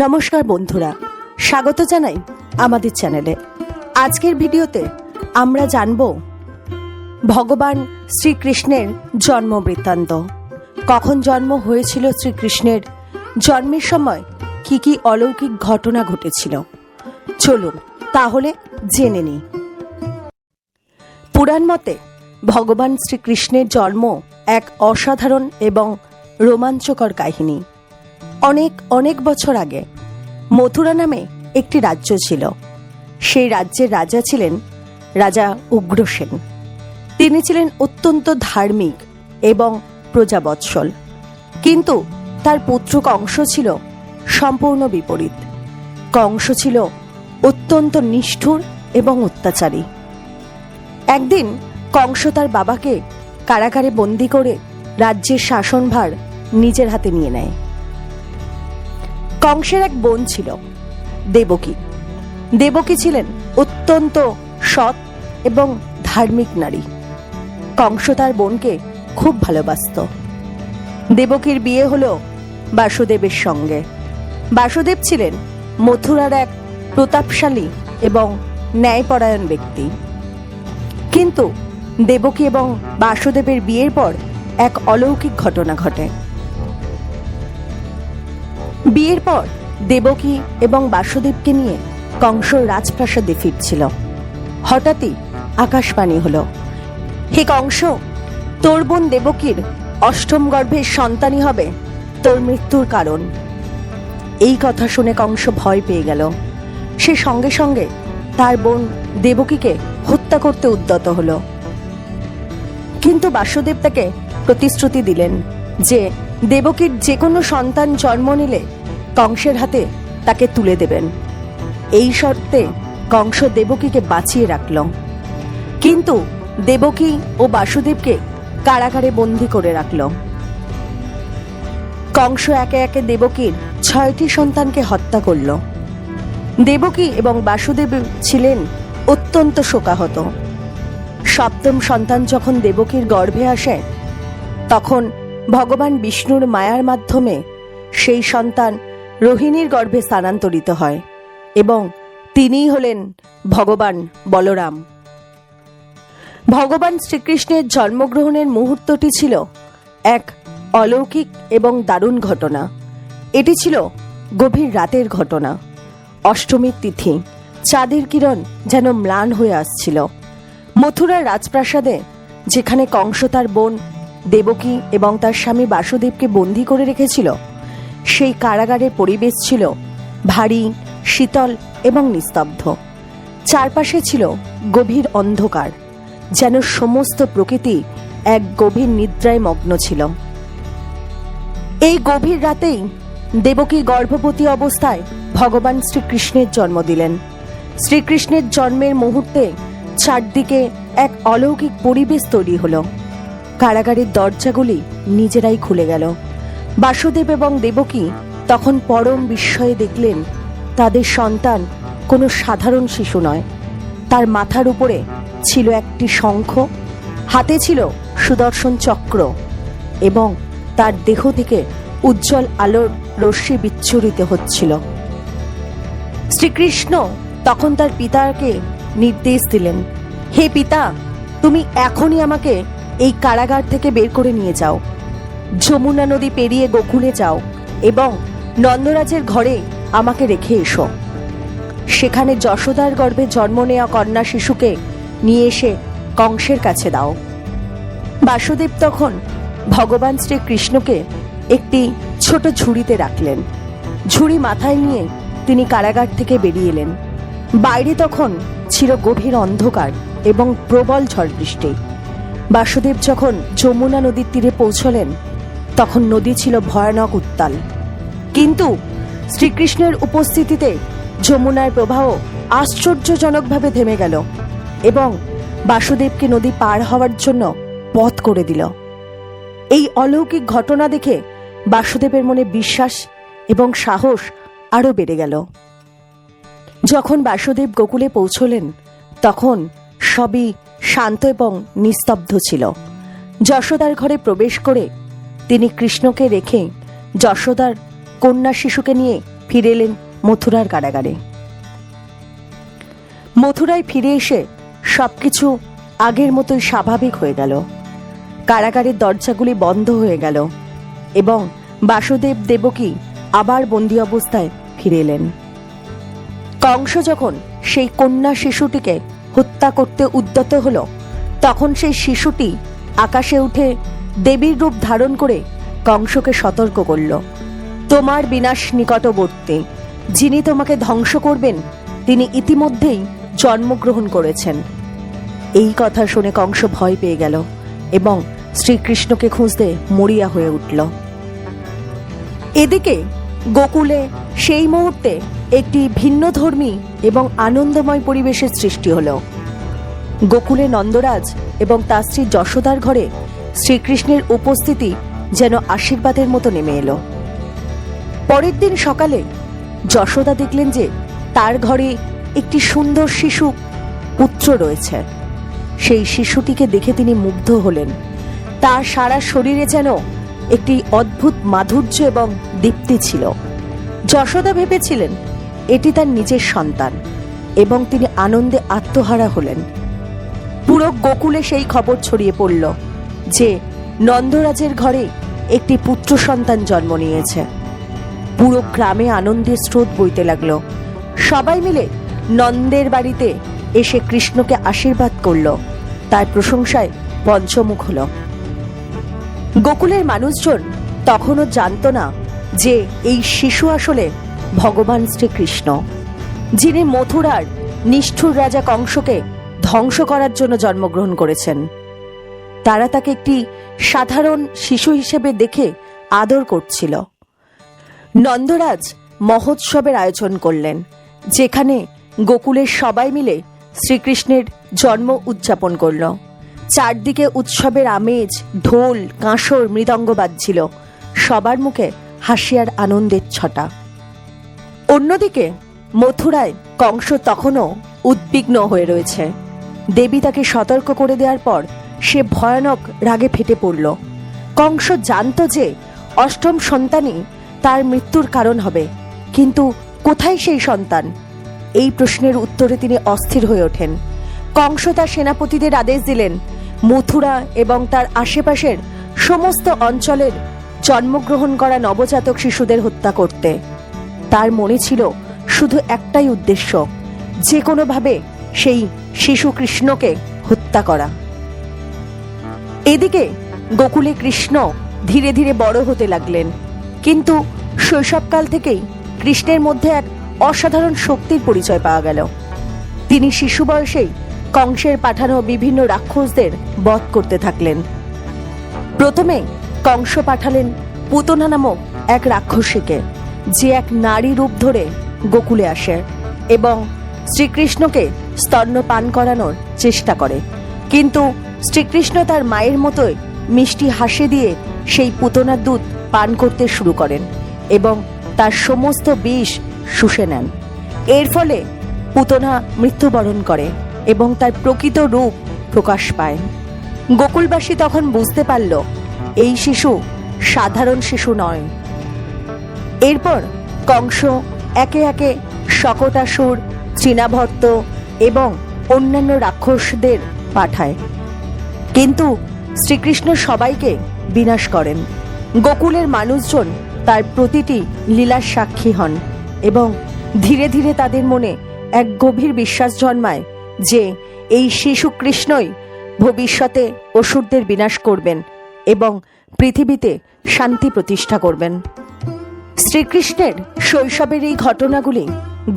নমস্কার বন্ধুরা, স্বাগত জানাই আমাদের চ্যানেলে। আজকের ভিডিওতে আমরা জানব ভগবান শ্রীকৃষ্ণের জন্ম বৃত্তান্ত। কখন জন্ম হয়েছিল শ্রীকৃষ্ণের, জন্মের সময় কি কি অলৌকিক ঘটনা ঘটেছিল, চলুন তাহলে জেনে নিই। পুরাণ মতে ভগবান শ্রীকৃষ্ণের জন্ম এক অসাধারণ এবং রোমাঞ্চকর কাহিনী। অনেক অনেক বছর আগে মথুরা নামে একটি রাজ্য ছিল। সেই রাজ্যের রাজা ছিলেন রাজা উগ্রসেন। তিনি ছিলেন অত্যন্ত ধার্মিক এবং প্রজাবৎসল, কিন্তু তার পুত্র কংস ছিল সম্পূর্ণ বিপরীত। কংস ছিল অত্যন্ত নিষ্ঠুর এবং অত্যাচারী। একদিন কংস তার বাবাকে কারাগারে বন্দি করে রাজ্যের শাসনভার নিজের হাতে নিয়ে নেয়। কংসের এক বোন ছিল দেবকী। দেবকী ছিলেন অত্যন্ত সৎ এবং ধার্মিক নারী। কংস তার বোনকে খুব ভালোবাসত। দেবকীর বিয়ে হলো বাসুদেবের সঙ্গে। বাসুদেব ছিলেন মথুরার এক প্রতাপশালী এবং ন্যায়পরায়ণ ব্যক্তি। কিন্তু দেবকী এবং বাসুদেবের বিয়ের পর এক অলৌকিক ঘটনা ঘটে। বিয়ের পর দেবকী এবং বাসুদেবকে নিয়ে কংস রাজপ্রাসাদে ফিরছিল। হঠাৎই আকাশবাণী হলো, হে কংস, তোর বোন দেবকীর অষ্টম গর্ভের সন্তানই হবে তোর মৃত্যুর কারণ। এই কথা শুনে কংস ভয় পেয়ে গেল। সে সঙ্গে সঙ্গে তার বোন দেবকীকে হত্যা করতে উদ্যত হলো। কিন্তু বাসুদেব তাকে প্রতিশ্রুতি দিলেন যে দেবকীর যে কোনো সন্তান জন্ম নিলে কংসের হাতে তাকে তুলে দেবেন। এই শর্তে কংস দেবকীকে বাঁচিয়ে রাখল। কিন্তু দেবকী ও বাসুদেবকে কারাগারে বন্দী করে রাখল। কংস একে একে দেবকীর 6টি সন্তানকে হত্যা করল। দেবকী এবং বাসুদেব ছিলেন অত্যন্ত শোকাহত। সপ্তম সন্তান যখন দেবকীর গর্ভে আসে, তখন ভগবান বিষ্ণুর মায়ার মাধ্যমে সেই সন্তান রোহিণীর গর্ভে স্থানান্তরিত হয় এবং তিনিই হলেন ভগবান বলরাম। ভগবান শ্রীকৃষ্ণের জন্মগ্রহণের মুহূর্তটি ছিল এক অলৌকিক এবং দারুণ ঘটনা। এটি ছিল গভীর রাতের ঘটনা। অষ্টমীর তিথি, চাঁদের কিরণ যেন ম্লান হয়ে আসছিল। মথুরার রাজপ্রাসাদে, যেখানে কংস তার বোন দেবকী এবং তার স্বামী বাসুদেবকে বন্দী করে রেখেছিল, সেই কারাগারের পরিবেশ ছিল ভারী, শীতল এবং নিস্তব্ধ। চারপাশে ছিল গভীর অন্ধকার, যেন সমস্ত প্রকৃতি এক গভীর নিদ্রায় মগ্ন ছিল। এই গভীর রাতেই দেবকী গর্ভবতী অবস্থায় ভগবান শ্রীকৃষ্ণের জন্ম দিলেন। শ্রীকৃষ্ণের জন্মের মুহূর্তে চারদিকে এক অলৌকিক পরিবেশ তৈরি হলো। কারাগারের দরজাগুলি নিজেরাই খুলে গেল। বাসুদেব এবং দেবকী তখন পরম বিস্ময়ে দেখলেন তাদের সন্তান কোনো সাধারণ শিশু নয়। তার মাথার উপরে ছিল একটি শঙ্খ, হাতে ছিল সুদর্শন চক্র এবং তার দেহ থেকে উজ্জ্বল আলোর রশ্মি বিচ্ছুরিত হচ্ছিল। শ্রীকৃষ্ণ তখন তার পিতাকে নির্দেশ দিলেন, হে পিতা, তুমি এখনই আমাকে এই কারাগার থেকে বের করে নিয়ে যাও। যমুনা নদী পেরিয়ে গোকুলে যাও এবং নন্দরাজের ঘরে আমাকে রেখে এসো। সেখানে যশোদার গর্ভে জন্ম নেওয়া কন্যা শিশুকে নিয়ে এসে কংসের কাছে দাও। বাসুদেব তখন ভগবান শ্রীকৃষ্ণকে একটি ছোট ঝুড়িতে রাখলেন। ঝুড়ি মাথায় নিয়ে তিনি কারাগার থেকে বেরিয়ে এলেন। বাইরে তখন ছিল গভীর অন্ধকার এবং প্রবল ঝড় বৃষ্টি। বাসুদেব যখন যমুনা নদীর তীরে পৌঁছলেন, তখন নদী ছিল ভয়ানক উত্তাল। কিন্তু শ্রীকৃষ্ণের উপস্থিতিতে যমুনার প্রবাহ আশ্চর্যজনকভাবে থেমে গেল এবং বাসুদেবকে নদী পার হওয়ার জন্য পথ করে দিল। এই অলৌকিক ঘটনা দেখে বাসুদেবের মনে বিশ্বাস এবং সাহস আরো বেড়ে গেল। যখন বাসুদেব গোকুলে পৌঁছলেন, তখন সবই শান্ত এবং নিস্তব্ধ ছিল। যশোদার ঘরে প্রবেশ করে তিনি কৃষ্ণকে রেখে যশোদার কন্যা শিশুকে নিয়ে ফিরে এলেন মথুরার কারাগারে। মথুরায় ফিরে এসে সবকিছু আগের মতোই স্বাভাবিক হয়ে গেল। কারাগারের দরজাগুলি বন্ধ হয়ে গেল এবং বাসুদেব দেবকী আবার বন্দী অবস্থায় ফিরে এলেন। কংস যখন সেই কন্যা শিশুটিকে হত্যা করতে উদ্যত হল, তখন সেই শিশুটি আকাশে উঠে দেবীর রূপ ধারণ করে কংসকে সতর্ক করল, তোমার বিনাশ নিকটবর্তী, যিনি তোমাকে ধ্বংস করবেন তিনি ইতিমধ্যেই জন্মগ্রহণ করেছেন। এই কথা শুনে কংস ভয় পেয়ে গেল এবং শ্রীকৃষ্ণকে খুঁজতে মরিয়া হয়ে উঠল। এদিকে গোকুলে সেই মুহূর্তে একটি ভিন্নধর্মী এবং আনন্দময় পরিবেশের সৃষ্টি হল। গোকুলে নন্দরাজ এবং তার স্ত্রী যশোদার ঘরে শ্রীকৃষ্ণের উপস্থিতি যেন আশীর্বাদের মতো নেমে এলো। পরের দিন সকালে যশোদা দেখলেন যে তার ঘরে একটি সুন্দর শিশু পুত্র রয়েছে। সেই শিশুটিকে দেখে তিনি মুগ্ধ হলেন। তার সারা শরীরে যেন একটি অদ্ভুত মাধুর্য এবং দীপ্তি ছিল। যশোদা ভেবেছিলেন এটি তার নিজের সন্তান এবং তিনি আনন্দে আত্মহারা হলেন। পুরো গোকুলে সেই খবর ছড়িয়ে পড়ল যে নন্দরাজের ঘরে একটি পুত্র সন্তান জন্ম নিয়েছে। পুরো গ্রামে আনন্দের স্রোত বইতে লাগলো। সবাই মিলে নন্দের বাড়িতে এসে কৃষ্ণকে আশীর্বাদ করল, তার প্রশংসায় পঞ্চমুখ হল। গোকুলের মানুষজন তখনও জানত না যে এই শিশু আসলে ভগবান শ্রীকৃষ্ণ, যিনি মথুরার নিষ্ঠুর রাজা কংসকে ধ্বংস করার জন্য জন্মগ্রহণ করেছেন। তারা তাকে একটি সাধারণ শিশু হিসেবে দেখে আদর করছিল। নন্দরাজ মহোৎসবের আয়োজন করলেন, যেখানে গোকুলের সবাই মিলে শ্রীকৃষ্ণের জন্ম উদযাপন করল। চারদিকে উৎসবের আমেজ, ঢোল, কাঁসর, মৃদঙ্গ বাজছিল। সবার মুখে হাসি আর আনন্দের ছটা। অন্যদিকে মথুরায় কংস তখনও উদ্বিগ্ন হয়ে রয়েছে। দেবী তাকে সতর্ক করে দেওয়ার পর সে ভয়ানক রাগে ফেটে পড়ল। কংস জানত যে অষ্টম সন্তানই তার মৃত্যুর কারণ হবে, কিন্তু কোথায় সেই সন্তান? এই প্রশ্নের উত্তরে তিনি অস্থির হয়ে ওঠেন। কংস তার সেনাপতিদের আদেশ দিলেন মথুরা এবং তার আশেপাশের সমস্ত অঞ্চলের জন্মগ্রহণ করা নবজাতক শিশুদের হত্যা করতে। তার মনে ছিল শুধু একটাই উদ্দেশ্য, যে কোনোভাবে সেই শিশু কৃষ্ণকে হত্যা করা। এদিকে গোকুলে কৃষ্ণ ধীরে ধীরে বড় হতে লাগলেন, কিন্তু শৈশবকাল থেকেই কৃষ্ণের মধ্যে এক অসাধারণ শক্তির পরিচয় পাওয়া গেল। তিনি শিশু বয়সেই কংসের পাঠানো বিভিন্ন রাক্ষসদের বধ করতে থাকলেন। প্রথমে কংস পাঠালেন পুতনা নামক এক রাক্ষসীকে, যে এক নারী রূপ ধরে গোকুলে আসে এবং শ্রীকৃষ্ণকে স্তন্যপান করানোর চেষ্টা করে। কিন্তু শ্রীকৃষ্ণ তার মায়ের মতোই মিষ্টি হাসি দিয়ে সেই পুতনার দুধ পান করতে শুরু করেন এবং তার সমস্ত বিষ শুষে নেন। এর ফলে পুতনা মৃত্যুবরণ করে এবং তার প্রকৃত রূপ প্রকাশ পায়। গোকুলবাসী তখন বুঝতে পারল এই শিশু সাধারণ শিশু নয়। এরপর কংস একে একে শকটাসুর, তৃণাভর্ত এবং অন্যান্য রাক্ষসদের পাঠায়, কিন্তু শ্রীকৃষ্ণ সবাইকে বিনাশ করেন। গোকুলের মানুষজন তার প্রতিটি লীলার সাক্ষী হন এবং ধীরে ধীরে তাদের মনে এক গভীর বিশ্বাস জন্মায় যে এই শিশু কৃষ্ণই ভবিষ্যতে অসুরদের বিনাশ করবেন এবং পৃথিবীতে শান্তি প্রতিষ্ঠা করবেন। শ্রীকৃষ্ণের শৈশবের এই ঘটনাগুলি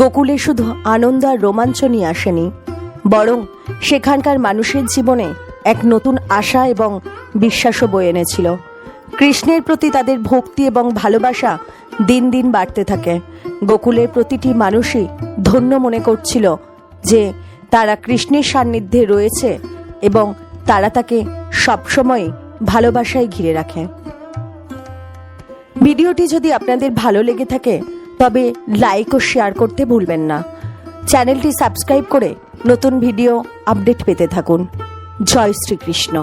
গোকুলে শুধু আনন্দ আর রোমাঞ্চ নিয়ে আসেনি, বরং সেখানকার মানুষের জীবনে এক নতুন আশা এবং বিশ্বাসও বয়ে এনেছিল। কৃষ্ণের প্রতি তাদের ভক্তি এবং ভালোবাসা দিন দিন বাড়তে থাকে। গোকুলের প্রতিটি মানুষই ধন্য মনে করছিল যে তারা কৃষ্ণের সান্নিধ্যে রয়েছে এবং তারা তাকে সবসময় ভালোবাসায় ঘিরে রাখে। ভিডিওটি যদি আপনাদের ভালো লেগে থাকে তবে লাইক ও শেয়ার করতে ভুলবেন না। চ্যানেলটি সাবস্ক্রাইব করে নতুন ভিডিও আপডেট পেতে থাকুন। জয় শ্রীকৃষ্ণ।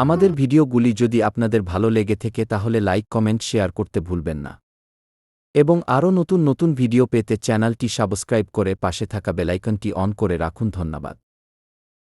আমাদের ভিডিওগুলি যদি আপনাদের ভালো লেগে থাকে তাহলে লাইক, কমেন্ট, শেয়ার করতে ভুলবেন না। এবং আরও নতুন নতুন ভিডিও পেতে চ্যানেলটি সাবস্ক্রাইব করে পাশে থাকা বেলাইকনটি অন করে রাখুন। ধন্যবাদ।